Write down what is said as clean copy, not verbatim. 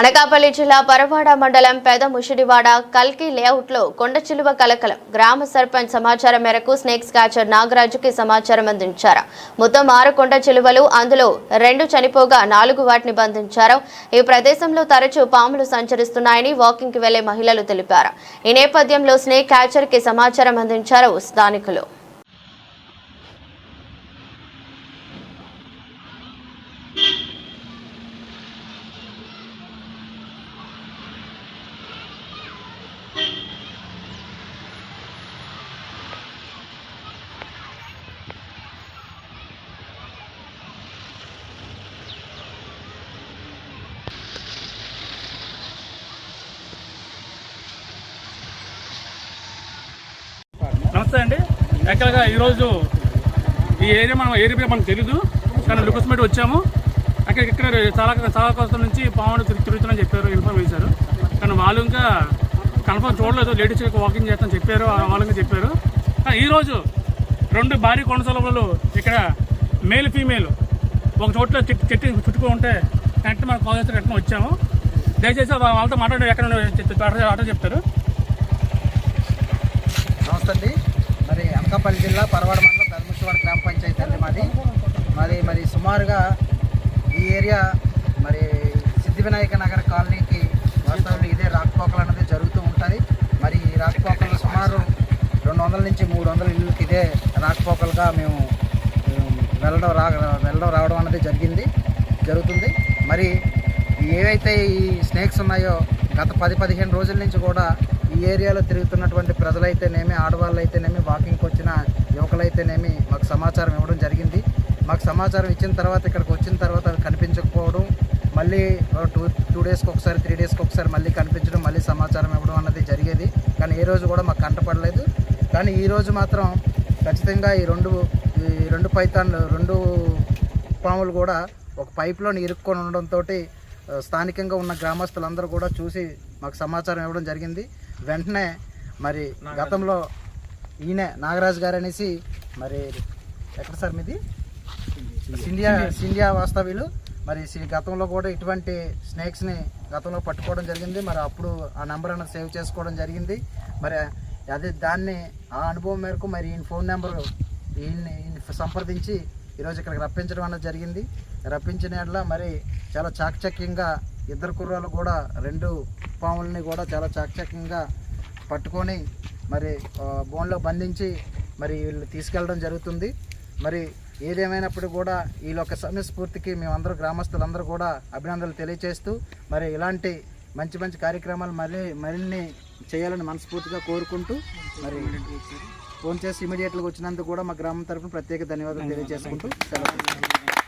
అనకాపల్లి జిల్లా పరవాడ మండలం పెదముషిడివాడ కల్కి లేఅవుట్లో కొండచిలువ కలకలం. గ్రామ సర్పంచ్ సమాచారం మేరకు స్నేక్స్ క్యాచర్ నాగరాజుకి సమాచారం అందించారు. మొత్తం 6 కొండ చిలువలు, అందులో 2 చనిపోగా 4 వాటిని బంధించారు. ఈ ప్రదేశంలో తరచూ పాములు సంచరిస్తున్నాయని వాకింగ్ కి వెళ్లే మహిళలు తెలిపారు. ఈ నేపథ్యంలో స్నేక్ క్యాచర్ కి సమాచారం అందించారు స్థానికులు. నమస్తే అండి. యాక్చువల్గా ఈరోజు ఈ ఏరియా మనకు తెలీదు, కానీ లుకస్మేట్ వచ్చాము. ఇక్కడ చాలా కోసం నుంచి పాములు తిరుగుతున్నాయని చెప్పారు, ఇన్ఫార్మ్ చేశారు. కానీ వాళ్ళు ఇంకా కన్ఫర్మ్ చూడలేదు. లేడీస్ వాకింగ్ చేస్తామని చెప్పారు, వాళ్ళకి చెప్పారు. కానీ ఈరోజు 2 భారీ కొండ చిలువలు ఇక్కడ మేల్ ఫీమేల్ ఒక చోట్ల చెట్టు చుట్టుకుని ఉంటే కరెక్ట్ మనకు కాల్ చేస్తే కరెక్ట్గా వచ్చాము. దయచేసి వాళ్ళతో మాట్లాడి ఎక్కడ ఆటో చెప్తారు. నమస్తే అండి. మరి అనకాపల్లి జిల్లా పరవాడ మండలం పెదముషిడివాడ గ్రామ పంచాయతీ అండి మరి సుమారుగా ఈ ఏరియా మరి సిద్ధివినాయక నగర కాలనీకి వాస్తవంలో ఇదే రాకపోకలు అనేది జరుగుతూ ఉంటుంది. మరి ఈ రాకపోకలు సుమారు 200 నుంచి 300 ఇళ్ళకి ఇదే రాకపోకలుగా మేము వెళ్ళడం రావడం అనేది జరుగుతుంది. మరి ఏవైతే ఈ స్నేక్స్ ఉన్నాయో గత 10-15 రోజుల నుంచి కూడా ఈ ఏరియాలో తిరుగుతున్నటువంటి ప్రజలైతేనేమి, ఆడవాళ్ళు అయితేనేమి, వాకింగ్కి వచ్చిన యువకులైతేనేమి మాకు సమాచారం ఇవ్వడం జరిగింది. మాకు సమాచారం ఇచ్చిన తర్వాత ఇక్కడికి వచ్చిన తర్వాత అవి కనిపించకపోవడం, మళ్ళీ 2 డేస్కి ఒకసారి 3 డేస్కి ఒకసారి మళ్ళీ కనిపించడం, మళ్ళీ సమాచారం ఇవ్వడం అన్నది జరిగేది. కానీ ఏ రోజు కూడా మాకు కంటపడలేదు. కానీ ఈరోజు మాత్రం ఖచ్చితంగా ఈ రెండు పాములు కూడా ఒక పైప్లోని ఇరుక్కొని ఉండడంతో స్థానికంగా ఉన్న గ్రామస్తులందరూ కూడా చూసి మాకు సమాచారం ఇవ్వడం జరిగింది. వెంటనే మరి గతంలో ఈయన నాగరాజు గారు అనేసి, మరి ఎక్కడ సార్ మీది సిండియా వాస్తవ్యులు, మరి గతంలో కూడా ఇటువంటి స్నేక్స్ని గతంలో పట్టుకోవడం జరిగింది. మరి అప్పుడు ఆ నెంబర్ అన్నది సేవ్ చేసుకోవడం జరిగింది. మరి దాన్ని ఆ అనుభవం మేరకు మరి ఈయన ఫోన్ నెంబరు ఈయన్ని సంప్రదించి ఈరోజు ఇక్కడికి రప్పించడం అన్నది జరిగింది. రప్పించిన యెడల మరి చాలా చాకచక్యంగా 2 కుర్రాలు కూడా 2 పాములని కూడా చాలా చాకచక్యంగా పట్టుకొని మరి బోన్లో బంధించి మరి వీళ్ళు తీసుకెళ్ళడం జరుగుతుంది. మరి ఏదేమైనప్పుడు కూడా వీళ్ళొక సమయస్ఫూర్తికి మేమందరూ గ్రామస్తులందరూ కూడా అభినందనలు తెలియజేస్తూ మరి ఇలాంటి మంచి కార్యక్రమాలు మరిన్ని చేయాలని మనస్ఫూర్తిగా కోరుకుంటూ మరి ఫోన్ చేసి ఇమీడియట్గా వచ్చినందుకు కూడా మా గ్రామం తరఫున ప్రత్యేక ధన్యవాదాలు తెలియజేసుకుంటూ సెలవు.